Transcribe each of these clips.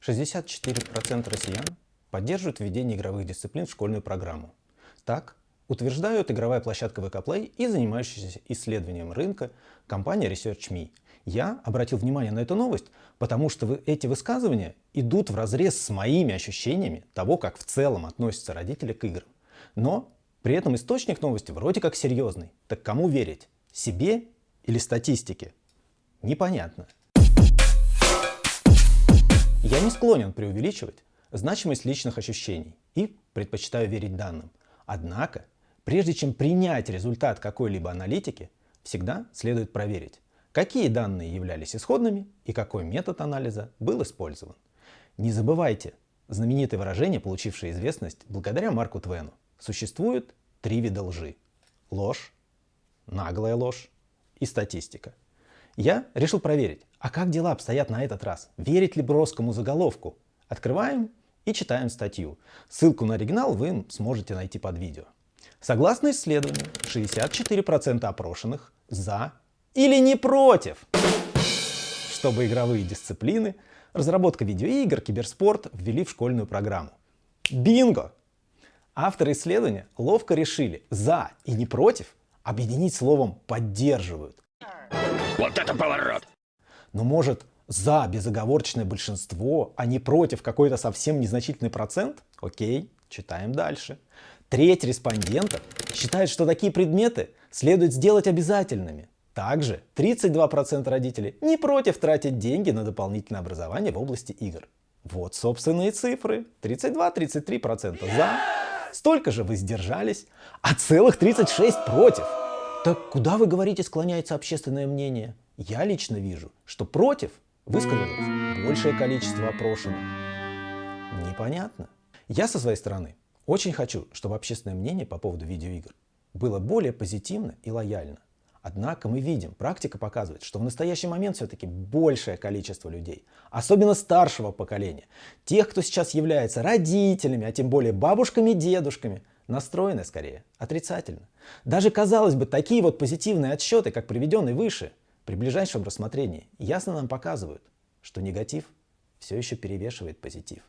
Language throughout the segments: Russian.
64% россиян поддерживают введение игровых дисциплин в школьную программу. Так утверждают игровая площадка VK Play и занимающаяся исследованием рынка компания ResearchMe. Я обратил внимание на эту новость, потому что эти высказывания идут вразрез с моими ощущениями того, как в целом относятся родители к играм. Но при этом источник новости вроде как серьезный. Так кому верить? Себе или статистике? Непонятно. Я не склонен преувеличивать значимость личных ощущений и предпочитаю верить данным. Однако, прежде чем принять результат какой-либо аналитики, всегда следует проверить, какие данные являлись исходными и какой метод анализа был использован. Не забывайте знаменитое выражение, получившее известность благодаря Марку Твену. Существует 3 вида лжи: ложь, наглая ложь и статистика. Я решил проверить, а как дела обстоят на этот раз? Верить ли броскому заголовку? Открываем и читаем статью. Ссылку на оригинал вы сможете найти под видео. Согласно исследованию, 64% опрошенных за или не против, чтобы игровые дисциплины, разработка видеоигр, киберспорт ввели в школьную программу. Бинго! Авторы исследования ловко решили за и не против объединить словом «поддерживают». Вот это поворот! Но может за безоговорочное большинство, а не против какой-то совсем незначительный процент? Окей, читаем дальше. Треть респондентов считает, что такие предметы следует сделать обязательными. Также 32% родителей не против тратить деньги на дополнительное образование в области игр. Вот собственные цифры. 32-33% за. Столько же вы сдержались, а целых 36% против. Так куда, вы говорите, склоняется общественное мнение? Я лично вижу, что против высказалось большее количество опрошенных. Непонятно. Я со своей стороны очень хочу, чтобы общественное мнение по поводу видеоигр было более позитивно и лояльно. Однако мы видим, практика показывает, что в настоящий момент все-таки большее количество людей, особенно старшего поколения, тех, кто сейчас является родителями, а тем более бабушками и дедушками, настроены скорее отрицательно. Даже, казалось бы, такие вот позитивные отсчеты, как приведенные выше, при ближайшем рассмотрении ясно нам показывают, что негатив все еще перевешивает позитив.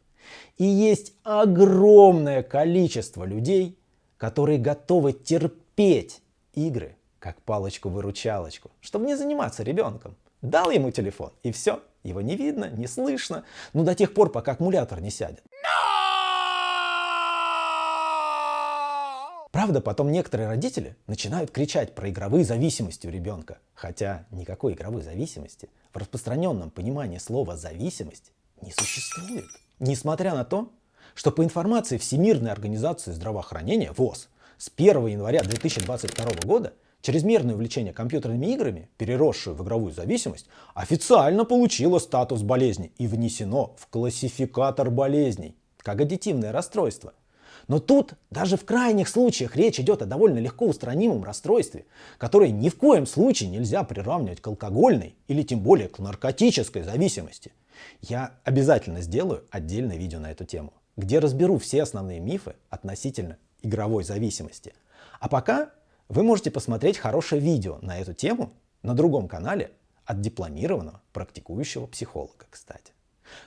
И есть огромное количество людей, которые готовы терпеть игры как палочку-выручалочку, чтобы не заниматься ребенком. Дал ему телефон, и все, его не видно, не слышно, но до тех пор, пока аккумулятор не сядет. Правда, потом некоторые родители начинают кричать про игровые зависимости у ребенка, хотя никакой игровой зависимости в распространенном понимании слова «зависимость» не существует. Несмотря на то, что по информации Всемирной организации здравоохранения ВОЗ с 1 января 2022 года чрезмерное увлечение компьютерными играми, переросшее в игровую зависимость, официально получило статус болезни и внесено в классификатор болезней, как аддитивное расстройство. Но тут даже в крайних случаях речь идет о довольно легко устранимом расстройстве, которое ни в коем случае нельзя приравнивать к алкогольной или тем более к наркотической зависимости. Я обязательно сделаю отдельное видео на эту тему, где разберу все основные мифы относительно игровой зависимости. А пока вы можете посмотреть хорошее видео на эту тему на другом канале от дипломированного практикующего психолога, кстати.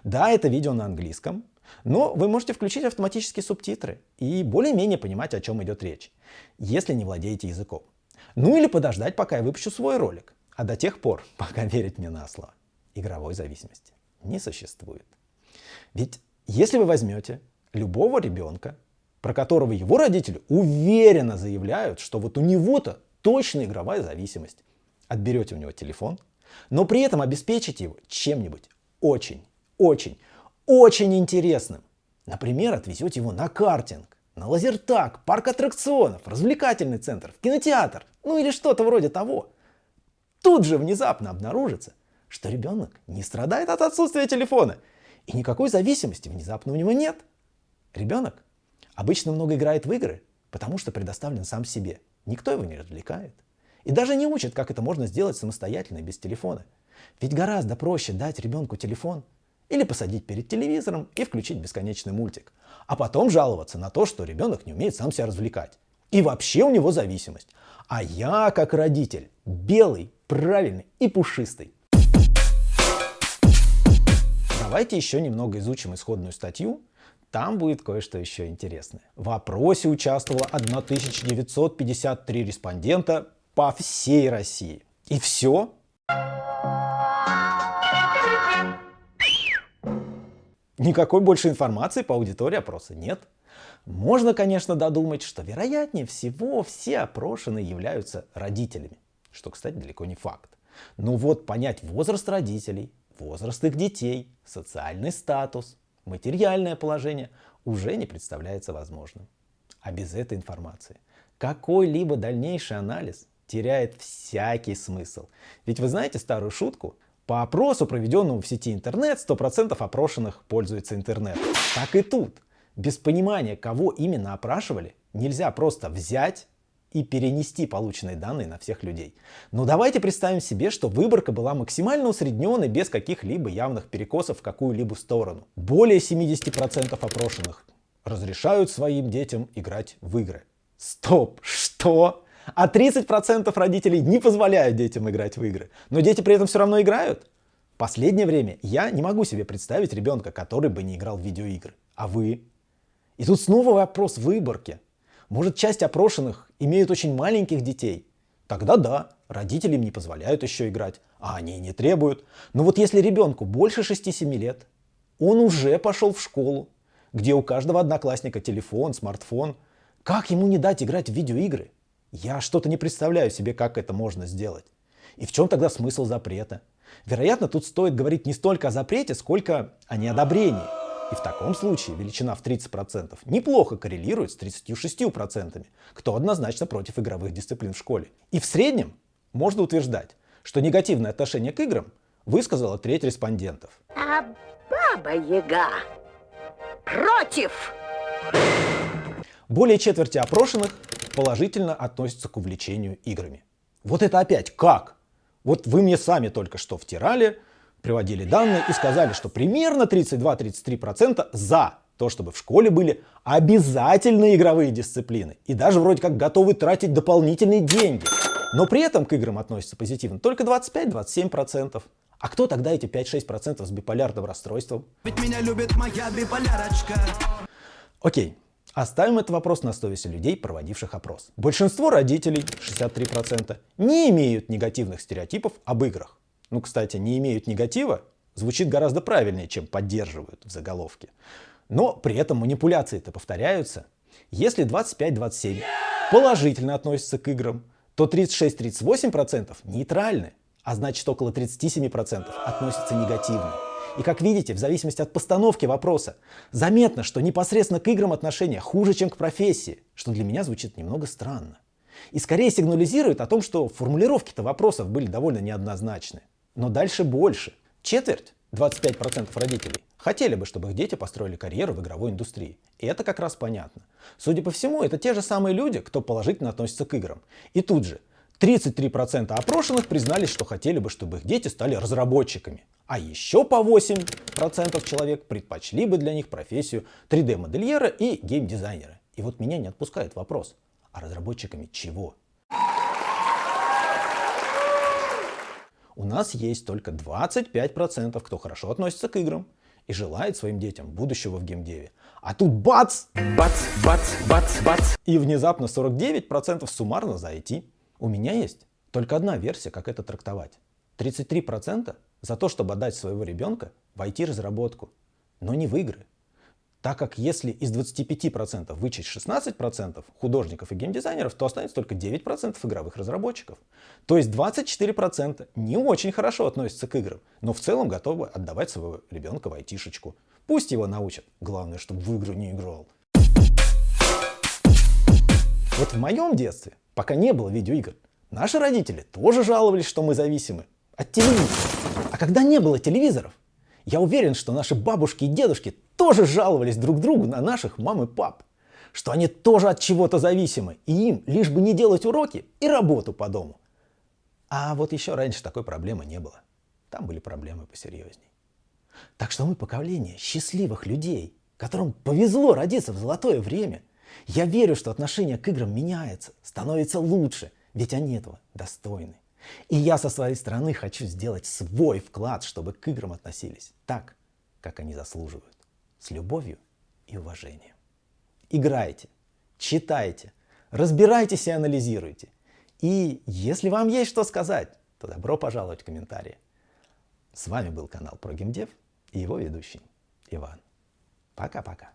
Да, это видео на английском, но вы можете включить автоматические субтитры и более-менее понимать, о чем идет речь, если не владеете языком. Ну или подождать, пока я выпущу свой ролик. А до тех пор, пока верить мне на слово, игровой зависимости не существует. Ведь если вы возьмете любого ребенка, про которого его родители уверенно заявляют, что вот у него-то точно игровая зависимость, отберете у него телефон, но при этом обеспечите его чем-нибудь очень интересным. Например, отвезете его на картинг, на лазертаг, парк аттракционов, развлекательный центр, в кинотеатр, ну или что-то вроде того. Тут же внезапно обнаружится, что ребенок не страдает от отсутствия телефона, и никакой зависимости внезапно у него нет. Ребенок обычно много играет в игры, потому что предоставлен сам себе. Никто его не развлекает. И даже не учит, как это можно сделать самостоятельно и без телефона. Ведь гораздо проще дать ребенку телефон или посадить перед телевизором и включить бесконечный мультик. А потом жаловаться на то, что ребенок не умеет сам себя развлекать. И вообще у него зависимость. А я, как родитель, белый, правильный и пушистый. Давайте еще немного изучим исходную статью. Там будет кое-что еще интересное. В опросе участвовало 1953 респондента по всей России. И все? Никакой больше информации по аудитории опроса нет. Можно, конечно, додумать, что вероятнее всего все опрошенные являются родителями, что, кстати, далеко не факт. Но вот понять возраст родителей, возраст их детей, социальный статус, материальное положение уже не представляется возможным. А без этой информации какой-либо дальнейший анализ теряет всякий смысл. Ведь вы знаете старую шутку? По опросу, проведенному в сети интернет, 100% опрошенных пользуются интернетом. Так и тут. Без понимания, кого именно опрашивали, нельзя просто взять и перенести полученные данные на всех людей. Но давайте представим себе, что выборка была максимально усредненной без каких-либо явных перекосов в какую-либо сторону. Более 70% опрошенных разрешают своим детям играть в игры. Стоп, что? А 30% родителей не позволяют детям играть в игры. Но дети при этом все равно играют? В последнее время я не могу себе представить ребенка, который бы не играл в видеоигры. А вы? И тут снова вопрос выборки. Может, часть опрошенных имеют очень маленьких детей? Тогда да, родители им не позволяют еще играть, а они и не требуют. Но вот если ребенку больше 6-7 лет, он уже пошел в школу, где у каждого одноклассника телефон, смартфон, как ему не дать играть в видеоигры? Я что-то не представляю себе, как это можно сделать. И в чем тогда смысл запрета? Вероятно, тут стоит говорить не столько о запрете, сколько о неодобрении. И в таком случае величина в 30% неплохо коррелирует с 36%, кто однозначно против игровых дисциплин в школе. И в среднем можно утверждать, что негативное отношение к играм высказала треть респондентов. А Баба-Яга против! Более четверти опрошенных положительно относятся к увлечению играми. Вот это опять как? Вот вы мне сами только что втирали, приводили данные и сказали, что примерно 32-33% за то, чтобы в школе были обязательные игровые дисциплины. И даже вроде как готовы тратить дополнительные деньги. Но при этом к играм относятся позитивно только 25-27%. А кто тогда эти 5-6% с биполярным расстройством? Ведь меня любит моя биполярочка. Окей. Оставим этот вопрос на совести людей, проводивших опрос. Большинство родителей, 63%, не имеют негативных стереотипов об играх. Ну, кстати, не имеют негатива звучит гораздо правильнее, чем поддерживают в заголовке. Но при этом манипуляции-то повторяются. Если 25-27 положительно относятся к играм, то 36-38% нейтральны, а значит около 37% относятся негативно. И как видите, в зависимости от постановки вопроса, заметно, что непосредственно к играм отношение хуже, чем к профессии, что для меня звучит немного странно. И скорее сигнализирует о том, что формулировки-то вопросов были довольно неоднозначны. Но дальше больше. Четверть, 25% родителей, хотели бы, чтобы их дети построили карьеру в игровой индустрии. И это как раз понятно. Судя по всему, это те же самые люди, кто положительно относится к играм. И тут же 33% опрошенных признались, что хотели бы, чтобы их дети стали разработчиками. А еще по 8% человек предпочли бы для них профессию 3D-модельера и геймдизайнера. И вот меня не отпускает вопрос, а разработчиками чего? У нас есть только 25%, кто хорошо относится к играм и желает своим детям будущего в геймдеве. А тут бац! Бац, бац, бац, бац. И внезапно 49% суммарно за IT. У меня есть только одна версия, как это трактовать. 33% за то, чтобы отдать своего ребенка в IT-разработку, но не в игры. Так как если из 25% вычесть 16% художников и геймдизайнеров, то останется только 9% игровых разработчиков. То есть 24% не очень хорошо относятся к играм, но в целом готовы отдавать своего ребенка в айтишечку. Пусть его научат. Главное, чтобы в игру не играл. Вот в моем детстве, пока не было видеоигр, наши родители тоже жаловались, что мы зависимы от телевизора. А когда не было телевизоров, я уверен, что наши бабушки и дедушки тоже жаловались друг другу на наших мам и пап, что они тоже от чего-то зависимы, и им лишь бы не делать уроки и работу по дому. А вот еще раньше такой проблемы не было. Там были проблемы посерьезней. Так что мы поколение счастливых людей, которым повезло родиться в золотое время. Я верю, что отношение к играм меняется, становится лучше, ведь они этого достойны. И я со своей стороны хочу сделать свой вклад, чтобы к играм относились так, как они заслуживают, с любовью и уважением. Играйте, читайте, разбирайтесь и анализируйте. И если вам есть что сказать, то добро пожаловать в комментарии. С вами был канал ProGameDev и его ведущий Иван. Пока-пока.